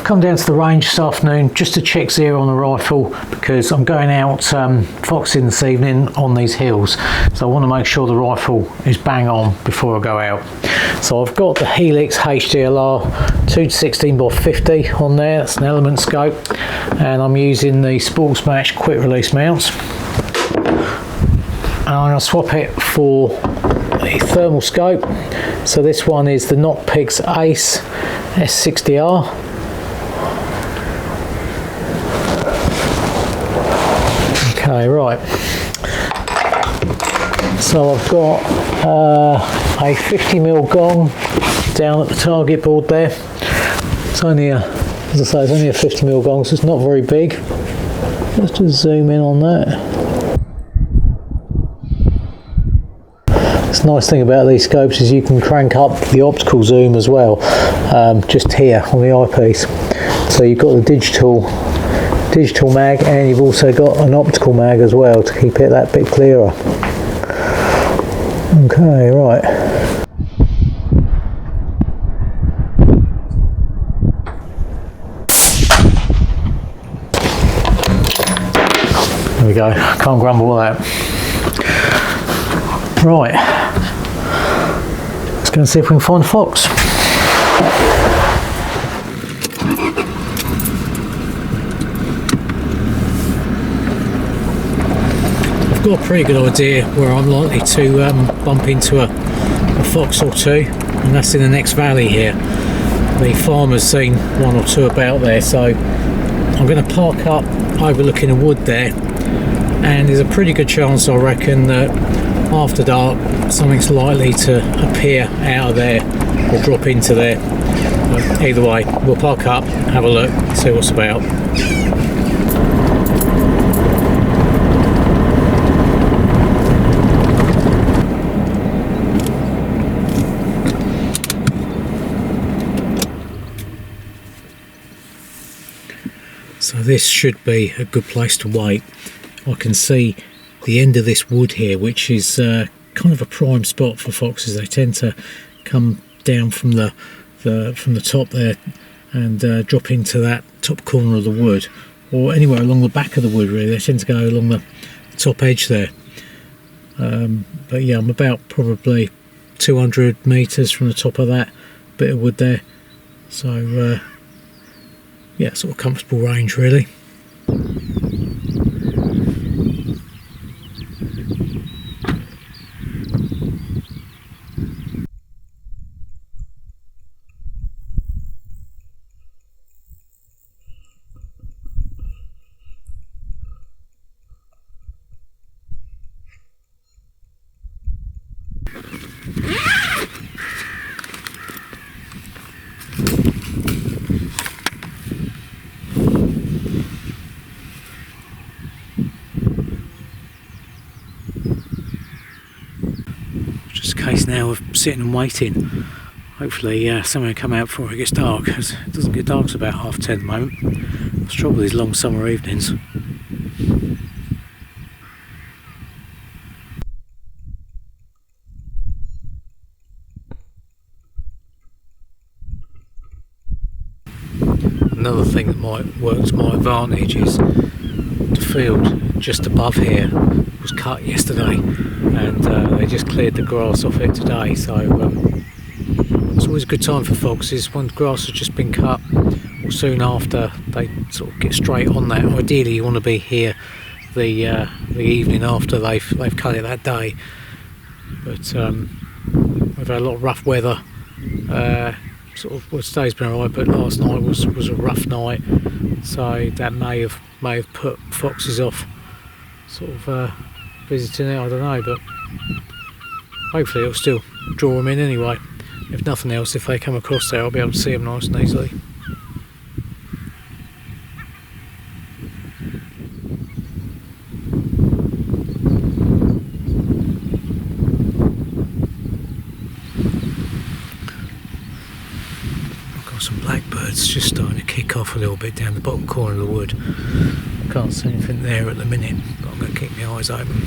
come down to the range this afternoon just to check zero on the rifle because I'm going out foxing this evening on these hills, so I want to make sure the rifle is bang on before I go out. So I've got the Helix HDLR 2-16x50 on there, that's an element scope, and I'm using the Sportsmatch quick release mounts, and I'm going to swap it for the thermal scope. So this one is the Nocpix Ace S60R. Okay, right. So I've got a 50mm gong down at the target board there. It's only a, as I say, it's only a 50mm gong, so it's not very big. Let's just zoom in on that. The nice thing about these scopes is you can crank up the optical zoom as well, just here on the eyepiece. So you've got the digital mag, and you've also got an optical mag as well to keep it that bit clearer. Okay, right. There we go, can't grumble at that. Right, let's go and see if we can find a fox. I've got a pretty good idea where I'm likely to bump into a fox or two, and that's in the next valley here. The farmer's seen one or two about there, so I'm going to park up overlooking a wood there, and there's a pretty good chance, I reckon, that after dark something's likely to appear out of there or drop into there. But either way, we'll park up, have a look, see what's about. So this should be a good place to wait. I can see the end of this wood here, which is kind of a prime spot for foxes. They tend to come down from the top there and drop into that top corner of the wood, or anywhere along the back of the wood really. They tend to go along the top edge there. But yeah, I'm about probably 200 meters from the top of that bit of wood there, so yeah, sort of comfortable range really. Case now of sitting and waiting. Hopefully someone will come out before it gets dark, because it doesn't get dark till about 10:30 at the moment. It's trouble with these long summer evenings. Another thing that might work to my advantage is the field just above here was cut yesterday, and they just cleared the grass off it today, so it's always a good time for foxes when the grass has just been cut, or soon after. They sort of get straight on that. Ideally you want to be here the evening after they've cut it that day, but we've had a lot of rough weather. Sort of, well, today's been alright, but last night was a rough night, so that may have put foxes off sort of visiting it, I don't know, but hopefully it'll still draw them in anyway. If nothing else, if they come across there, I'll be able to see them nice and easily. Some blackbirds just starting to kick off a little bit down the bottom corner of the wood. Can't see anything there at the minute, but I'm going to keep my eyes open.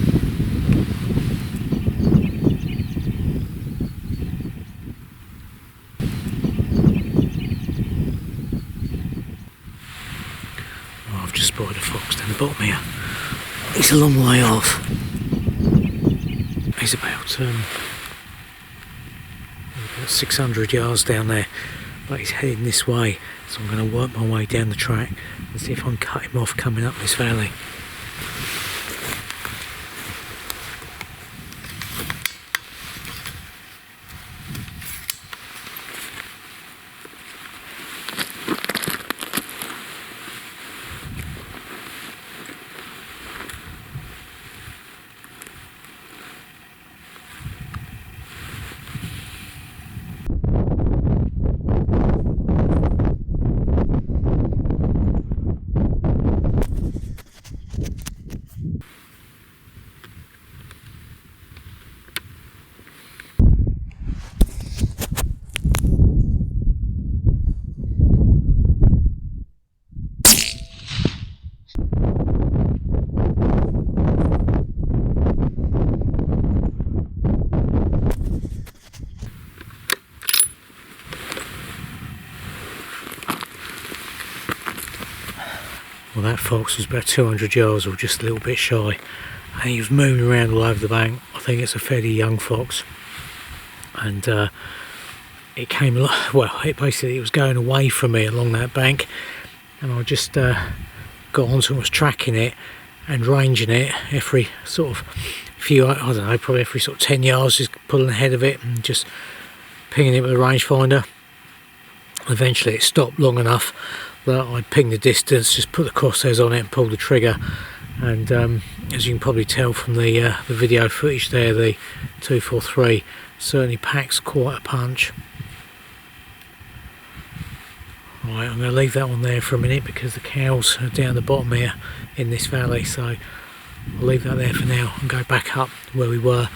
Oh, I've just spotted a fox down the bottom here. He's a long way off. He's about 600 yards down there, but he's heading this way, so I'm going to work my way down the track and see if I can cut him off coming up this valley. Well, that fox was about 200 yards or just a little bit shy, and he was moving around all over the bank. I think it's a fairly young fox, and it came, well, it was going away from me along that bank, and I just got onto it and was tracking it and ranging it every sort of few, I don't know, probably every sort of 10 yards, just pulling ahead of it and just pinging it with a rangefinder. Eventually it stopped long enough that I pinged the distance, just put the crosshairs on it and pulled the trigger, and as you can probably tell from the video footage there, the 243 certainly packs quite a punch. Right, I'm going to leave that one there for a minute because the cows are down the bottom here in this valley, so I'll leave that there for now and go back up where we were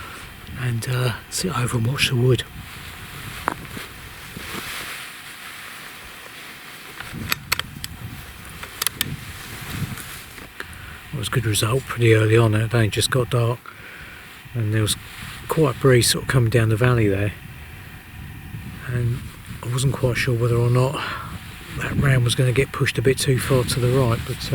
and sit over and watch the wood. It was a good result pretty early on. It only just got dark and there was quite a breeze sort of coming down the valley there, and I wasn't quite sure whether or not that round was going to get pushed a bit too far to the right, but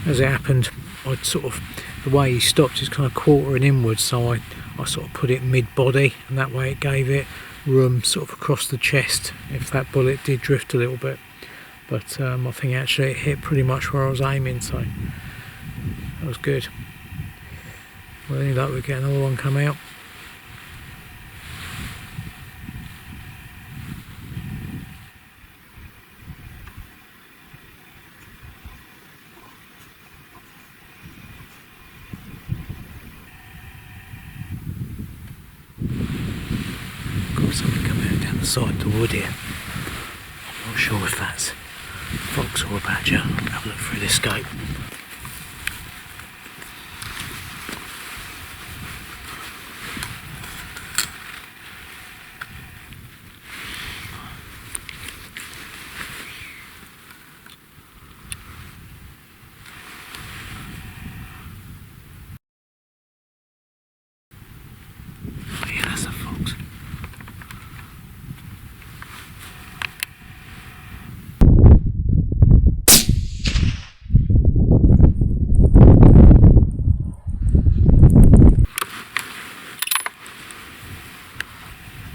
as it happened, I'd sort of, the way he stopped is kind of quartering inwards, so I sort of put it mid-body, and that way it gave it room sort of across the chest if that bullet did drift a little bit. But I think actually it hit pretty much where I was aiming, so that was good. Well, any luck we get another one come out. Got something coming out down the side of the wood here. I'm not sure if that's a fox or a badger. I'll have a look through this scope.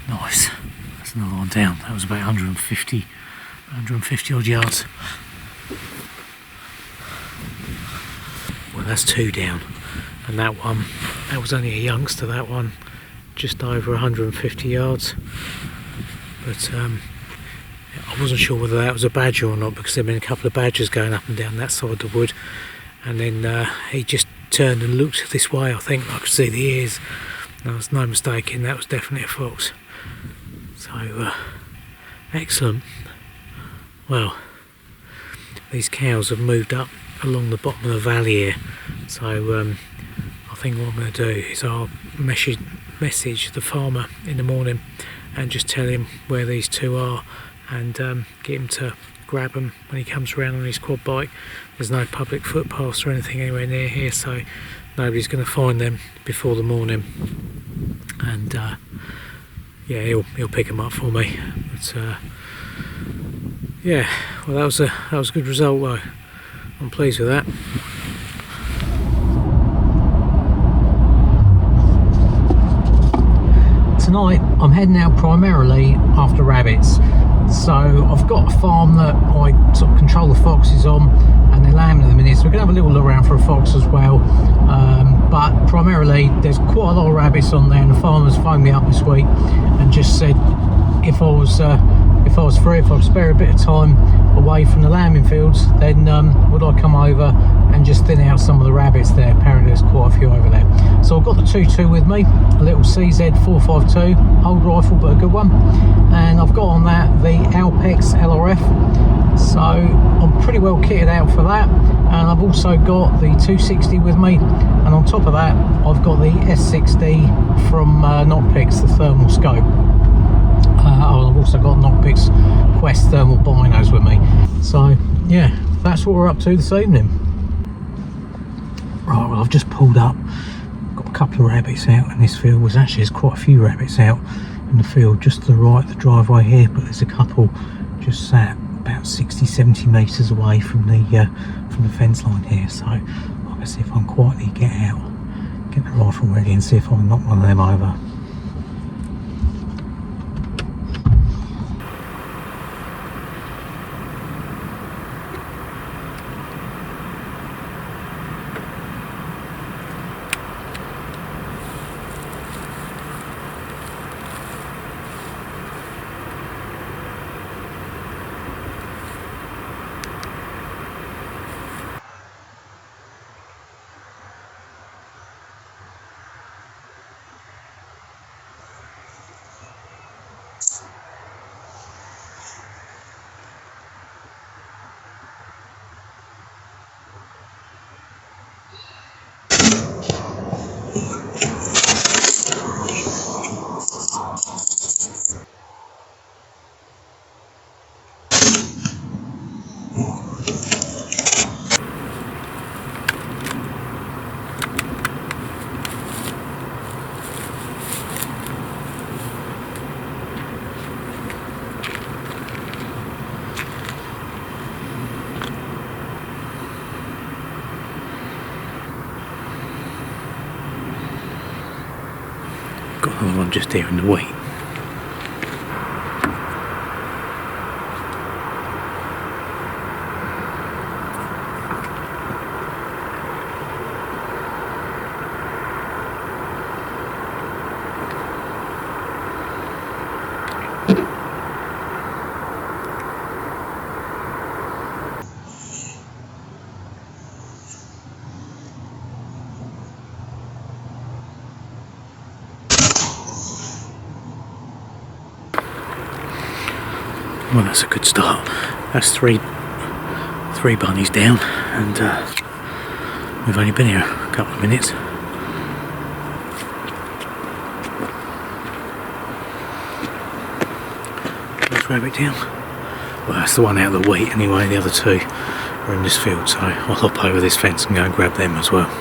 Nice, that's another one down. That was about 150 odd yards. Well, that's two down, and that one, that was only a youngster, that one, just over 150 yards. But I wasn't sure whether that was a badger or not, because there had been a couple of badgers going up and down that side of the wood, and then he just turned and looked this way. I think I could see the ears. There was no mistaking, that was definitely a fox. So excellent. Well, these cows have moved up along the bottom of the valley here, so I think what I'm going to do is I'll message the farmer in the morning and just tell him where these two are, and get him to grab them when he comes around on his quad bike. There's no public footpaths or anything anywhere near here, so nobody's going to find them before the morning, and yeah, he'll pick them up for me. But yeah, well, that was a good result though. I'm pleased with that. Tonight I'm heading out primarily after rabbits. So I've got a farm that I sort of control the foxes on, and they're lambing at the minute, so we're going to have a little look around for a fox as well. But primarily there's quite a lot of rabbits on there, and the farmers phoned me up this week and just said if I was free, if I could spare a bit of time away from the lambing fields, then would I come over and just thin out some of the rabbits there. Apparently there's quite a few over there. So I've got the 2.2 with me, a little CZ452, old rifle but a good one, and I've got on that the Alpex LRF, so I'm pretty well kitted out for that. And I've also got the 260 with me, and on top of that I've got the S60 from Nocpix, the thermal scope. I've also got Nocpix Quest thermal binos with me. So yeah, that's what we're up to this evening. Right, well, I've just pulled up, got a couple of rabbits out in this field. There's quite a few rabbits out in the field just to the right of the driveway here, but there's a couple just sat about 60-70 metres away from the fence line here. So I'm going to see if I can quietly get out, get the rifle ready, and see if I can knock one of them over. Got another one just here in the wheat. Well, that's a good start. That's three bunnies down, and we've only been here a couple of minutes. First rabbit down. Well, that's the one out of the wheat anyway. The other two are in this field, so I'll hop over this fence and go and grab them as well.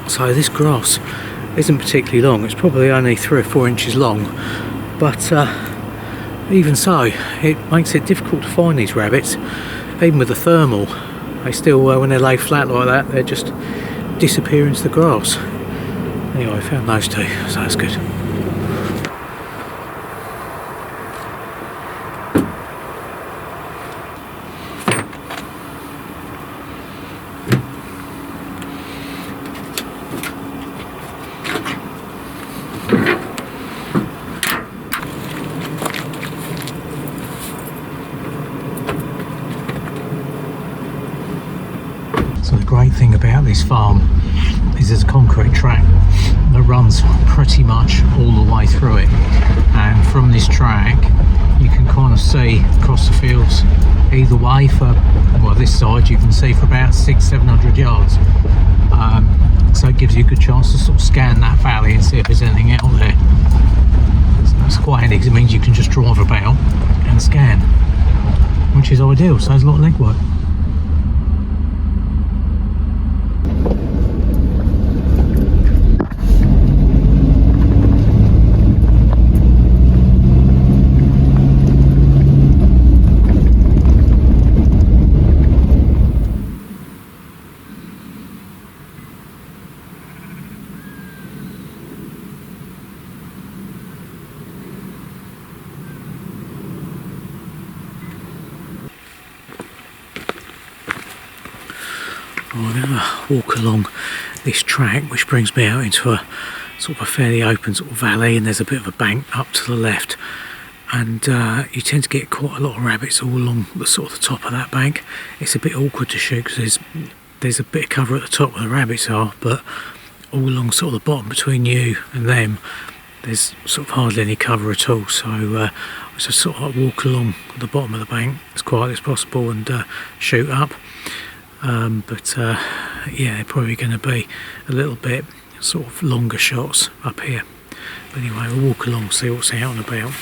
So this grass isn't particularly long, it's probably only 3 or 4 inches long, but even so it makes it difficult to find these rabbits. Even with the thermal, they still, when they lay flat like that, they just disappear into the grass. Anyway, I found those two, so that's good. The great thing about this farm is there's a concrete track that runs pretty much all the way through it, and from this track you can kind of see across the fields either way for, well, this side you can see for about 600-700 yards. So it gives you a good chance to sort of scan that valley and see if there's anything out there. So it's quite handy because it means you can just drive about and scan, which is ideal, saves a lot of legwork. I'm going to walk along this track, which brings me out into a sort of a fairly open sort of valley, and there's a bit of a bank up to the left, and you tend to get quite a lot of rabbits all along the sort of the top of that bank. It's a bit awkward to shoot because there's a bit of cover at the top where the rabbits are, but all along sort of the bottom between you and them there's sort of hardly any cover at all, so I just sort of walk along the bottom of the bank as quietly as possible and shoot up. Yeah, they're probably going to be a little bit sort of longer shots up here. But anyway, we'll walk along, see what's out and about.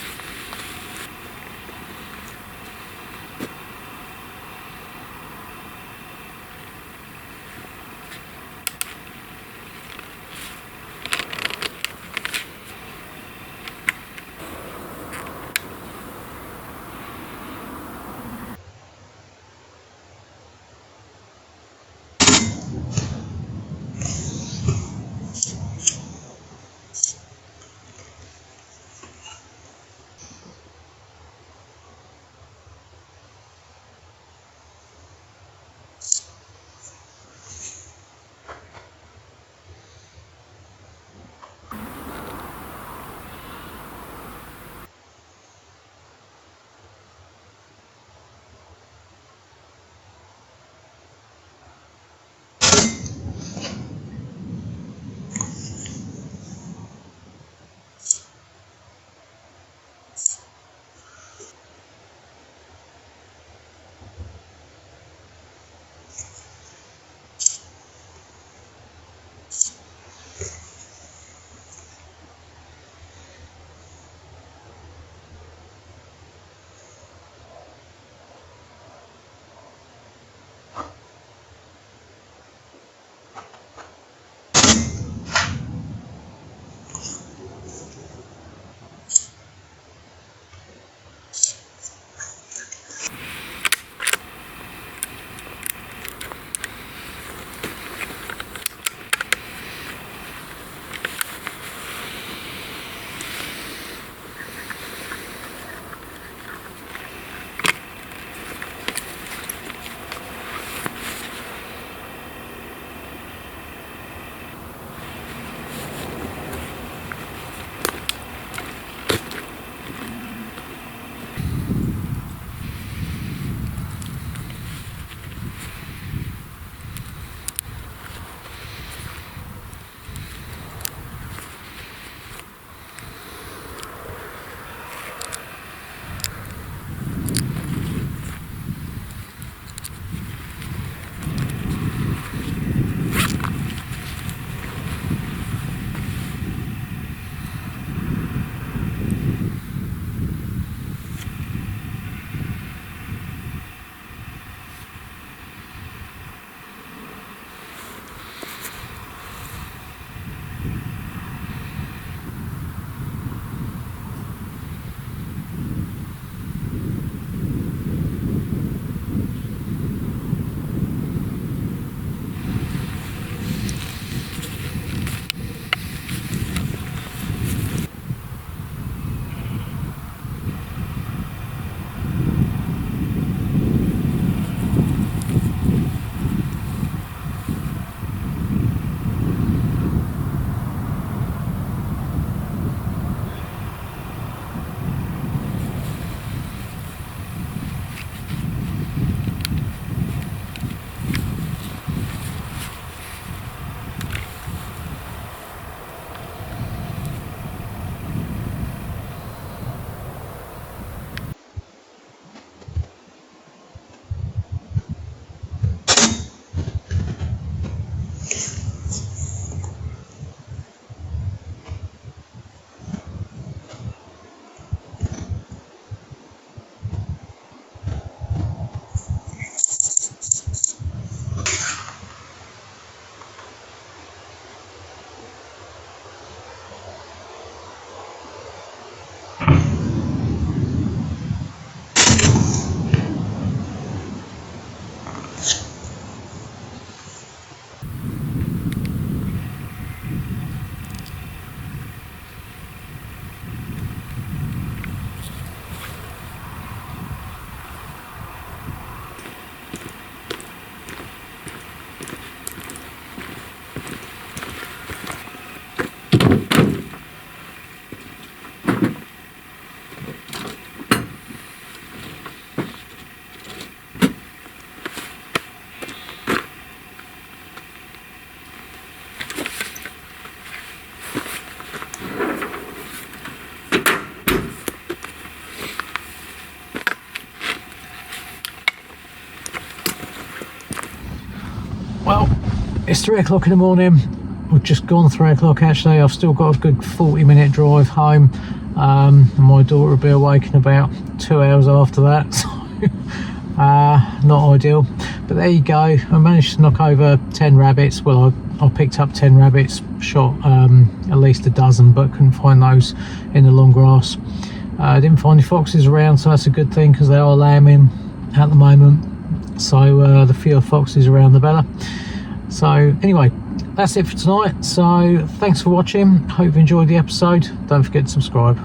It's 3 o'clock in the morning. We've just gone 3 o'clock actually. I've still got a good 40-minute drive home. And my daughter will be awake in about 2 hours after that, so not ideal. But there you go. I managed to knock over 10 rabbits. Well, I picked up 10 rabbits, shot at least a dozen, but couldn't find those in the long grass. I didn't find any foxes around, so that's a good thing because they are lambing at the moment. So the fewer foxes around, the better. So anyway, that's it for tonight. So thanks for watching. Hope you enjoyed the episode. Don't forget to subscribe.